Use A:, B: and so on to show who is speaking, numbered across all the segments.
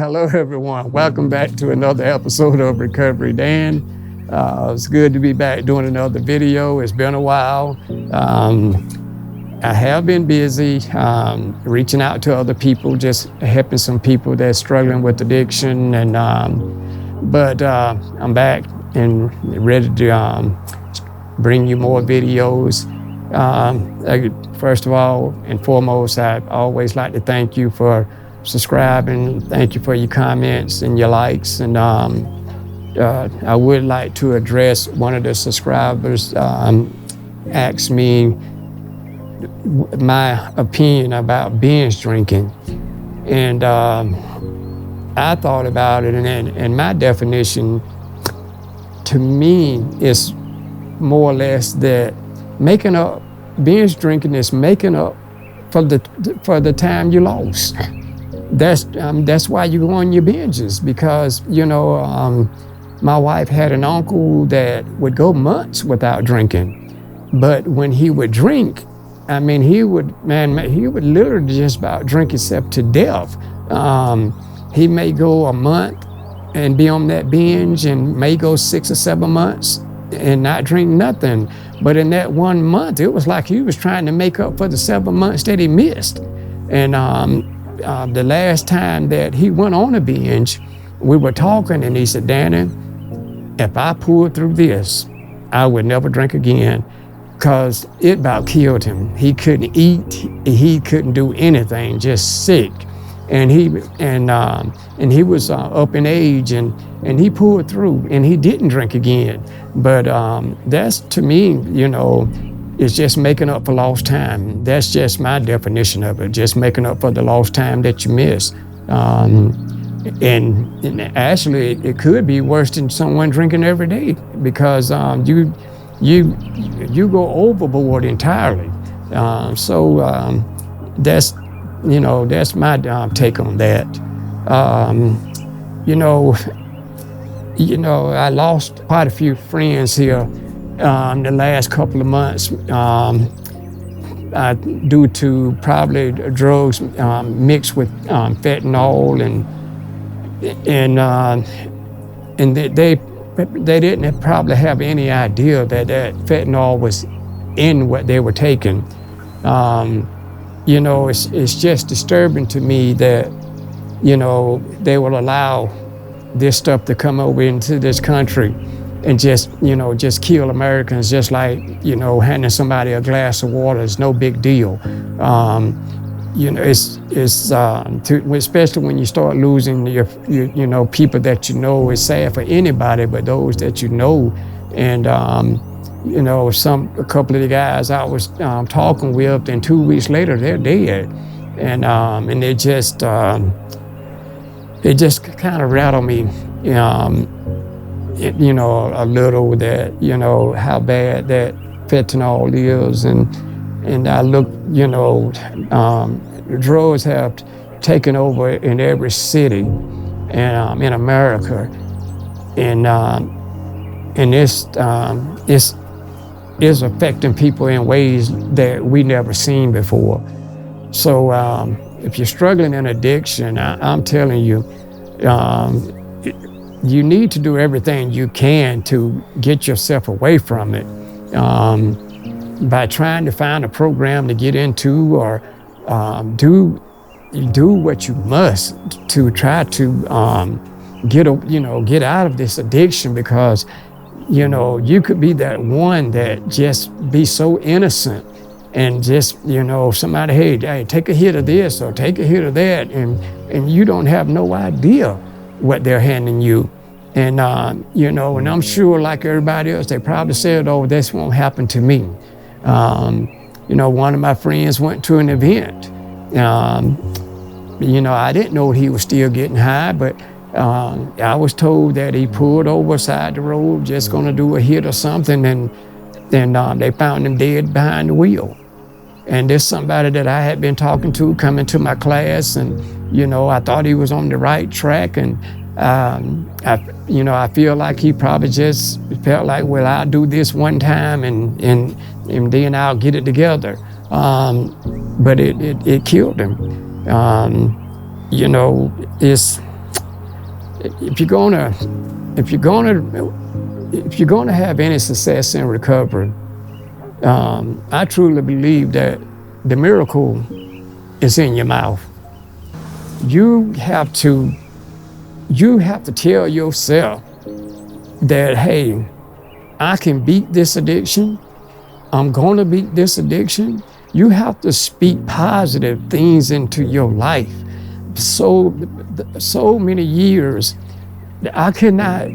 A: Hello, everyone. Welcome back to another episode of Recovery Dan. It's good to be back doing another video. It's been a while. I have been busy reaching out to other people, just helping some people that's struggling with addiction. But I'm back and ready to bring you more videos. First of all and foremost, I always like to thank you for subscribing. Thank you for your comments and your likes. And I would like to address one of the subscribers asked me my opinion about binge drinking. And I thought about it, and my definition to me is more or less that binge drinking is making up for the time you lost. That's why you go on your binges, because my wife had an uncle that would go months without drinking, but when he would drink, he would literally just about drink himself to death. He may go a month and be on that binge, and may go 6 or 7 months and not drink nothing. But in that 1 month, it was like he was trying to make up for the 7 months that he missed. And the last time that he went on a binge, we were talking, and he said, "Danny, if I pulled through this, I would never drink again," because it about killed him. He couldn't eat, he couldn't do anything, just sick. And he was up in age, and he pulled through, and he didn't drink again. But that's, to me, it's just making up for lost time. That's just my definition of it, just making up for the lost time that you missed. And actually, it could be worse than someone drinking every day, because you go overboard entirely. That's my take on that. I lost quite a few friends here the last couple of months due to probably drugs mixed with fentanyl, and they didn't probably have any idea that fentanyl was in what they were taking. It's just disturbing to me that, they will allow this stuff to come over into this country and just kill Americans, just like, handing somebody a glass of water is no big deal. Especially when you start losing your people that it's sad for anybody, but those that and a couple of the guys I was talking with, and 2 weeks later they're dead, and it just kind of rattled me, a little, that how bad that fentanyl is, and I look, drugs have taken over in every city in America, and it's affecting people in ways that we never seen before. So if you're struggling in addiction, I'm telling you, you need to do everything you can to get yourself away from it, by trying to find a program to get into, or do what you must to try to get out of this addiction, because you could be that one that just be so innocent, and just somebody, hey, take a hit of this or take a hit of that, and you don't have no idea what they're handing you. And and I'm sure, like everybody else, they probably said, "Oh, this won't happen to me." One of my friends went to an event. I didn't know he was still getting high, but I was told that he pulled over side the road, just gonna do a hit or something, and then they found him dead behind the wheel. And there's somebody that I had been talking to coming to my class, and I thought he was on the right track, and I feel like he probably just felt like, well, I'll do this one time, and then I'll get it together. But it killed him. if you're gonna have any success in recovery, I truly believe that the miracle is in your mouth. You have to tell yourself that, hey, I can beat this addiction. I'm gonna beat this addiction. You have to speak positive things into your life. So many years I could not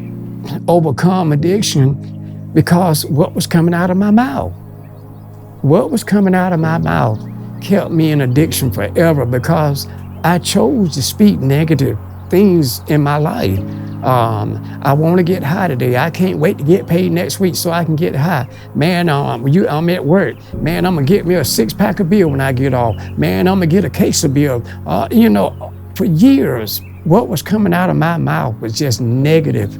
A: overcome addiction because what was coming out of my mouth. What was coming out of my mouth kept me in addiction forever because I chose to speak negative things in my life. I want to get high today. I can't wait to get paid next week so I can get high. Man, I'm at work. Man, I'm gonna get me a 6-pack of beer when I get off. Man, I'm gonna get a case of beer. For years, what was coming out of my mouth was just negative,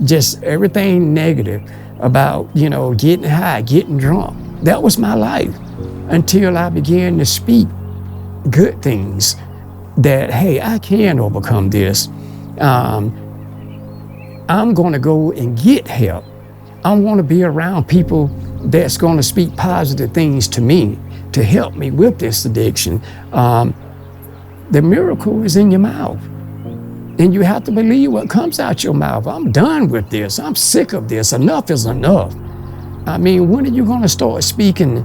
A: just everything negative about, getting high, getting drunk. That was my life until I began to speak good things that, hey, I can overcome this. I'm going to go and get help. I want to be around people that's going to speak positive things to me to help me with this addiction. The miracle is in your mouth. And you have to believe what comes out your mouth. I'm done with this. I'm sick of this. Enough is enough. I mean, when are you going to start speaking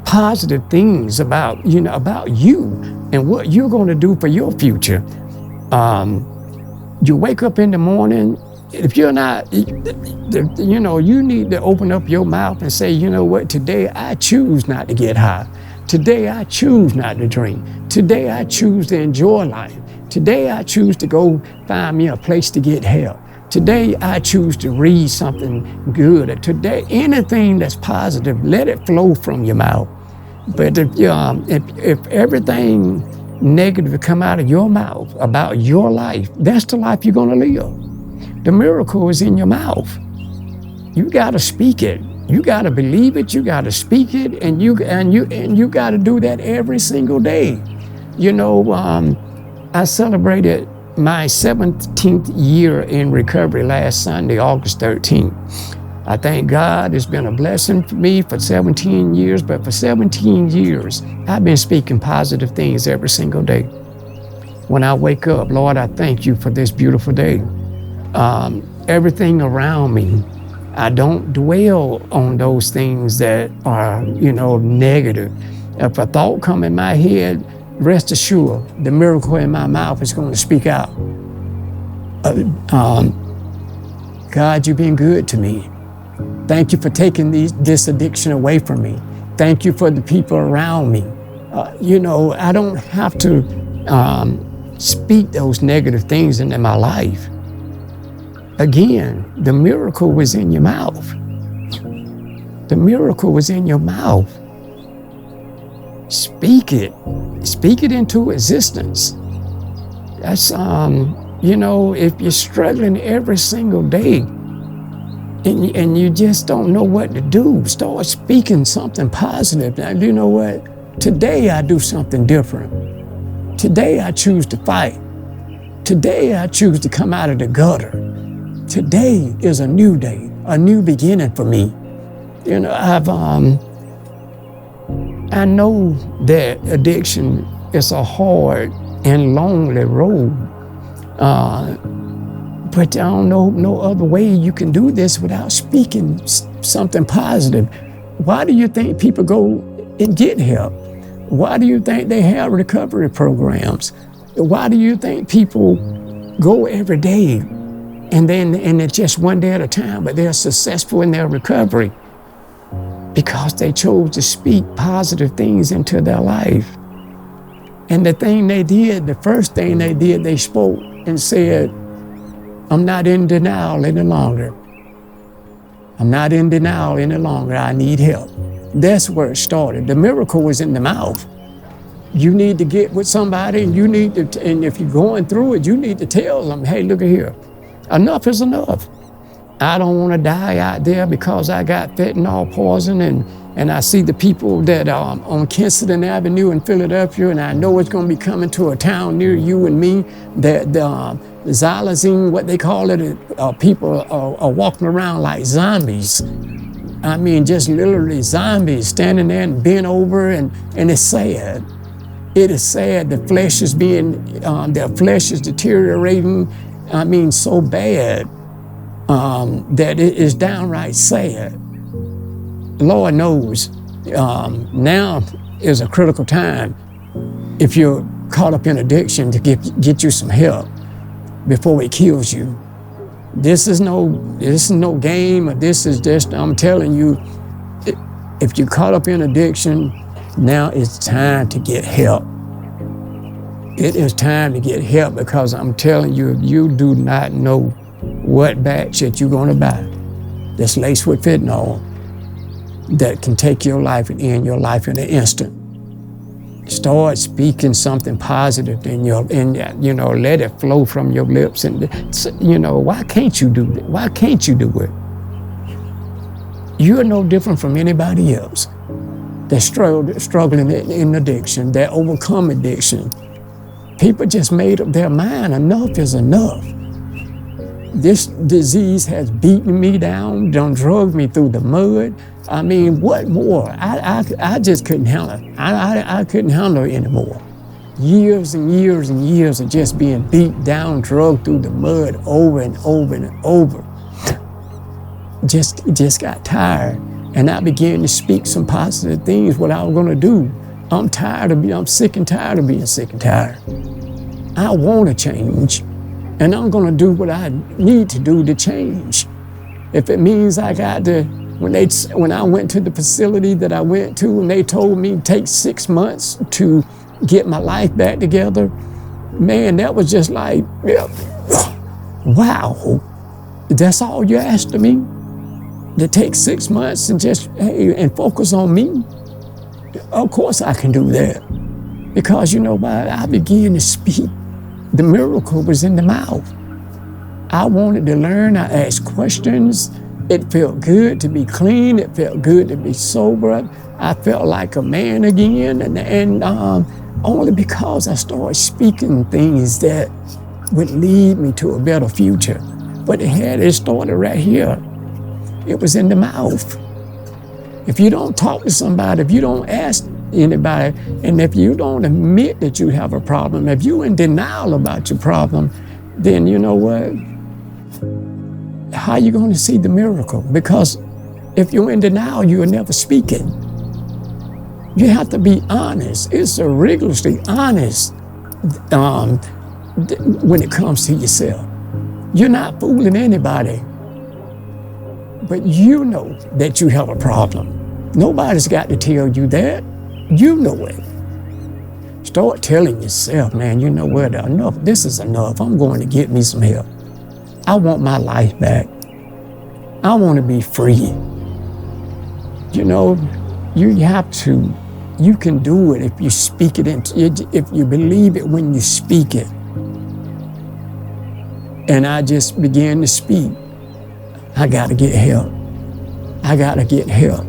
A: positive things about you and what you're going to do for your future? You wake up in the morning, if you're not, you need to open up your mouth and say, you know what, today I choose not to get high. Today I choose not to drink. Today I choose to enjoy life. Today I choose to go find me a place to get help. Today I choose to read something good. Today, anything that's positive, let it flow from your mouth. But if everything negative come out of your mouth about your life, that's the life you're gonna live. The miracle is in your mouth. You gotta speak it. You gotta believe it. You gotta speak it, and you gotta do that every single day. I celebrated my 17th year in recovery last Sunday, August 13th. I thank God it's been a blessing for me for 17 years, but for 17 years, I've been speaking positive things every single day. When I wake up, Lord, I thank you for this beautiful day. Everything around me, I don't dwell on those things that are, negative. If a thought come in my head, rest assured, the miracle in my mouth is going to speak out. God, you've been good to me. Thank you for taking this addiction away from me. Thank you for the people around me. I don't have to speak those negative things into my life. Again, the miracle was in your mouth. The miracle was in your mouth. Speak it. Speak it into existence. That's, if you're struggling every single day and you just don't know what to do, start speaking something positive. Now, you know what? Today I do something different. Today I choose to fight. Today I choose to come out of the gutter. Today is a new day, a new beginning for me. I know that addiction is a hard and lonely road, but I don't know no other way you can do this without speaking something positive. Why do you think people go and get help? Why do you think they have recovery programs? Why do you think people go every day and it's just one day at a time, but they're successful in their recovery? Because they chose to speak positive things into their life. And the first thing they did, they spoke and said, I'm not in denial any longer. I'm not in denial any longer. I need help. That's where it started. The miracle was in the mouth. You need to get with somebody and if you're going through it, you need to tell them, hey, look at here. Enough is enough. I don't want to die out there because I got fentanyl poison and I see the people that are on Kensington Avenue in Philadelphia, and I know it's going to be coming to a town near you and me, that the xylazine, what they call it, people are walking around like zombies. I mean, just literally zombies standing there and bent over, and it's sad. It is sad. The flesh is their flesh is deteriorating. I mean, so bad that it is downright sad. Lord knows now is a critical time if you're caught up in addiction to get you some help before it kills you. This is no game, or this is just, I'm telling you, if you're caught up in addiction, now it's time to get help. It is time to get help, because I'm telling you, you do not know what batch that you're gonna buy that's laced with fentanyl that can take your life and end your life in an instant. Start speaking something positive let it flow from your lips. And why can't you do that? Why can't you do it? You're no different from anybody else that's struggling in addiction, that overcome addiction. People just made up their mind, enough is enough. This disease has beaten me down, done drug me through the mud. I mean, what more? I just couldn't handle it. I couldn't handle it anymore. Years and years and years of just being beat down, drugged through the mud over and over and over. Just got tired. And I began to speak some positive things, what I was gonna do. I'm sick and tired of being sick and tired. I want to change, and I'm gonna do what I need to do to change. If it means I got to, when I went to the facility that I went to, and they told me take 6 months to get my life back together, man, that was just like, wow, that's all you asked of me? To take 6 months and just, and focus on me? Of course I can do that. Because you know what? I began to speak. The miracle was in the mouth. I wanted to learn. I asked questions. It felt good to be clean. It felt good to be sober. I felt like a man again. And only because I started speaking things that would lead me to a better future. But it started right here. It was in the mouth. If you don't talk to somebody, if you don't ask anybody, and if you don't admit that you have a problem, if you're in denial about your problem, then you know what? How are you going to see the miracle? Because if you're in denial, you will never speak it. You have to be honest. It's a rigorously honest when it comes to yourself. You're not fooling anybody. But you know that you have a problem. Nobody's got to tell you that. You know it. Start telling yourself, man, you know what, enough, this is enough. I'm going to get me some help. I want my life back. I want to be free. You know, you have to, you can do it if you speak it, if you believe it when you speak it. And I just began to speak. I got to get help. I got to get help.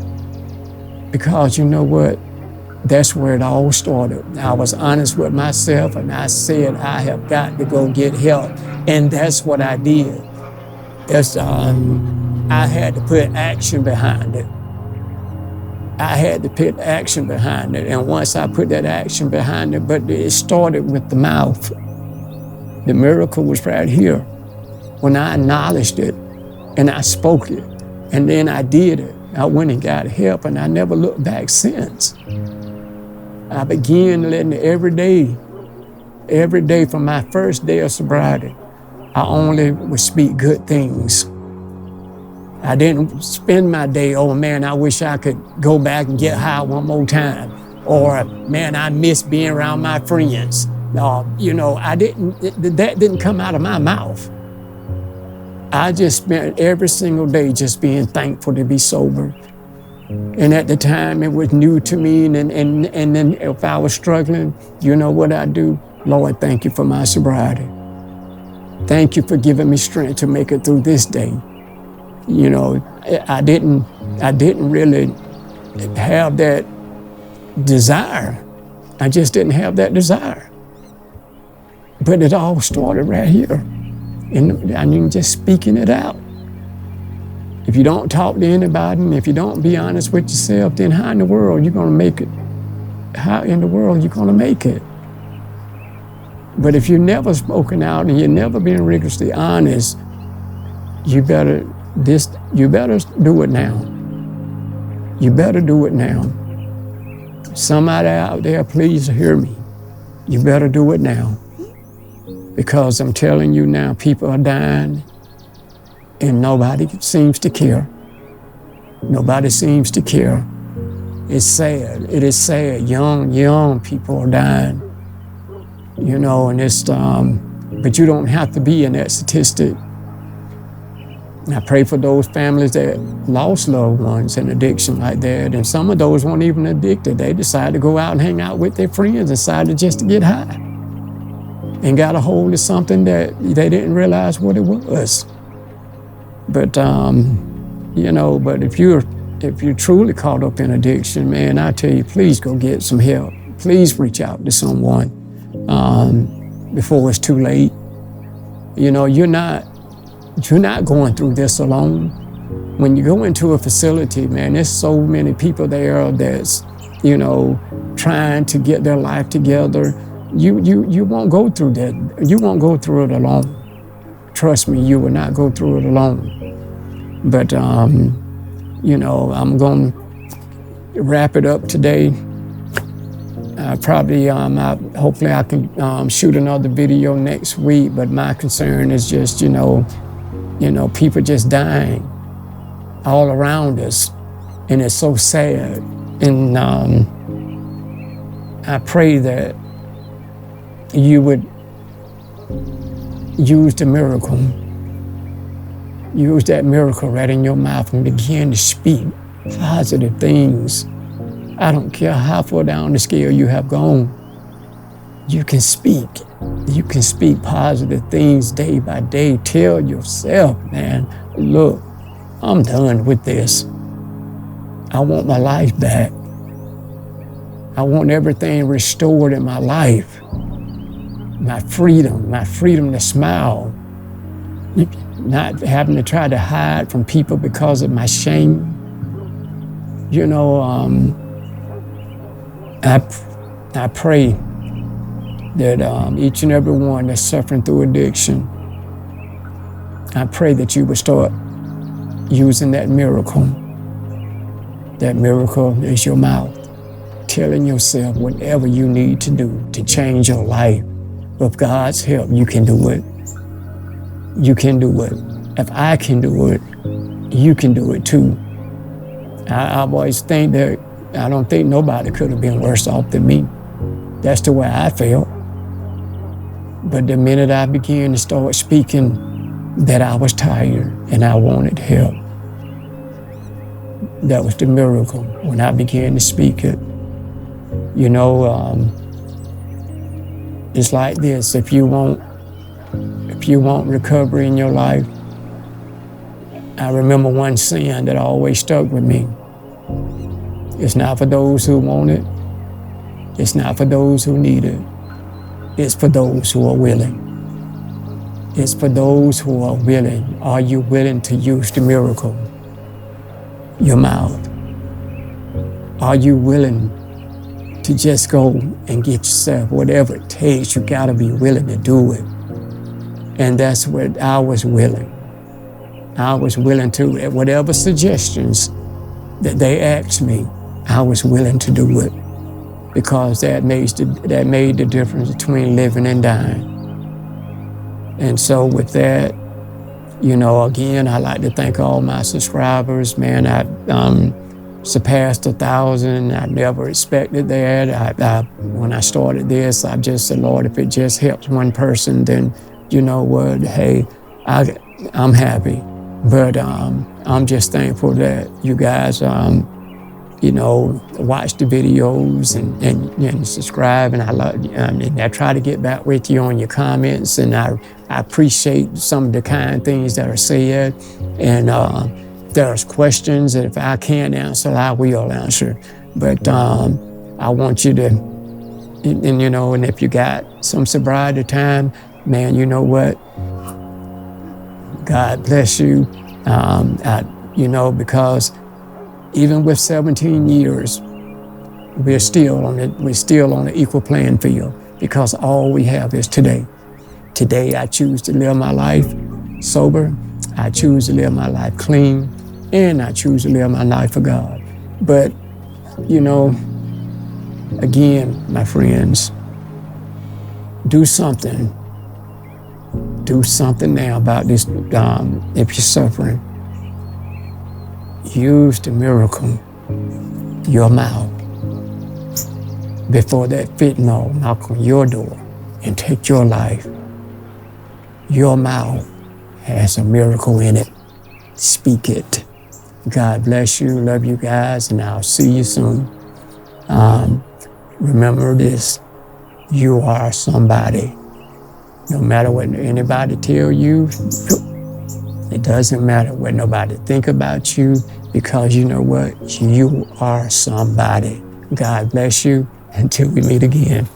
A: Because you know what? That's where it all started. I was honest with myself, and I said, I have got to go get help. And that's what I did. I had to put action behind it. I had to put action behind it. And once I put that action behind it, but it started with the mouth. The miracle was right here. When I acknowledged it, and I spoke it, and then I did it. I went and got help, and I never looked back since. I began letting every day from my first day of sobriety, I only would speak good things. I didn't spend my day, oh man, I wish I could go back and get high one more time. Or, man, I miss being around my friends. You know, that didn't come out of my mouth. I just spent every single day just being thankful to be sober. And at the time, it was new to me. And then if I was struggling, you know what I do? Lord, thank you for my sobriety. Thank you for giving me strength to make it through this day. You know, I didn't really have that desire. I just didn't have that desire. But it all started right here. And I mean, just speaking it out. If you don't talk to anybody, and if you don't be honest with yourself, then how in the world are you going to make it? How in the world are you going to make it? But if you've never spoken out and you've never been rigorously honest, you better do it now. You better do it now. Somebody out there, please hear me. You better do it now. Because I'm telling you now, people are dying and nobody seems to care. Nobody seems to care. It's sad. It is sad. Young people are dying. You know, and it's, but you don't have to be in that statistic. I pray for those families that lost loved ones in addiction like that. And some of those weren't even addicted. They decided to go out and hang out with their friends, decided just to get high. And got a hold of something that they didn't realize what it was. But, you know, but if you're truly caught up in addiction, man, I tell you, please go get some help. Please reach out to someone before it's too late. You know, you're not going through this alone. When you go into a facility, man, there's so many people there that's, you know, trying to get their life together. You won't go through that. You won't go through it alone. Trust me, you will not go through it alone. But, you know, I'm going to wrap it up today. Probably, hopefully I can shoot another video next week, but my concern is just, you know, people just dying all around us, and it's so sad. And I pray that you would use the miracle. Use that miracle right in your mouth and begin to speak positive things. I don't care how far down the scale you have gone. You can speak. You can speak positive things day by day. Tell yourself, man, look, I'm done with this. I want my life back. I want everything restored in my life. My freedom to smile. Not having to try to hide from people because of my shame. You know, I pray that each and every one that's suffering through addiction, I pray that you would start using that miracle. That miracle is your mouth, telling yourself whatever you need to do to change your life. With God's help, you can do it. You can do it. If I can do it, you can do it too. I always think that I don't think nobody could have been worse off than me. That's the way I felt. But the minute I began to start speaking that I was tired and I wanted help, that was the miracle when I began to speak it. You know, it's like this. If you want recovery in your life, I remember one saying that always stuck with me. It's not for those who want it. It's not for those who need it. It's for those who are willing. It's for those who are willing. Are you willing to use the miracle? Your mouth. Are you willing to just go and get yourself whatever it takes? You gotta be willing to do it. And that's what I was willing. I was willing to, whatever suggestions that they asked me, I was willing to do it, because that made the difference between living and dying. And so with that, you know, again, I'd like to thank all my subscribers. Man, I surpassed 1,000. I never expected that. When I started this, I just said, Lord, if it just helps one person, then you know what, hey, I'm happy. But I'm just thankful that you guys, you know, watch the videos and subscribe, and and I try to get back with you on your comments, and I appreciate some of the kind things that are said. And there's questions that if I can't answer, I will answer. But I want you to, and you know, and if you got some sobriety time, man, you know what? God bless you. You know, because even with 17 years, we're still on the equal playing field, because all we have is today. Today, I choose to live my life sober. I choose to live my life clean, and I choose to live my life for God. But, you know, again, my friends, do something. Do something now about this. If you're suffering, use the miracle, your mouth, before that fentanyl knock on your door and take your life. Your mouth has a miracle in it. Speak it. God bless you. Love you guys, and I'll see you soon. Remember this, you are somebody. No matter what anybody tell you, it doesn't matter what nobody think about you, because you know what? You are somebody. God bless you until we meet again.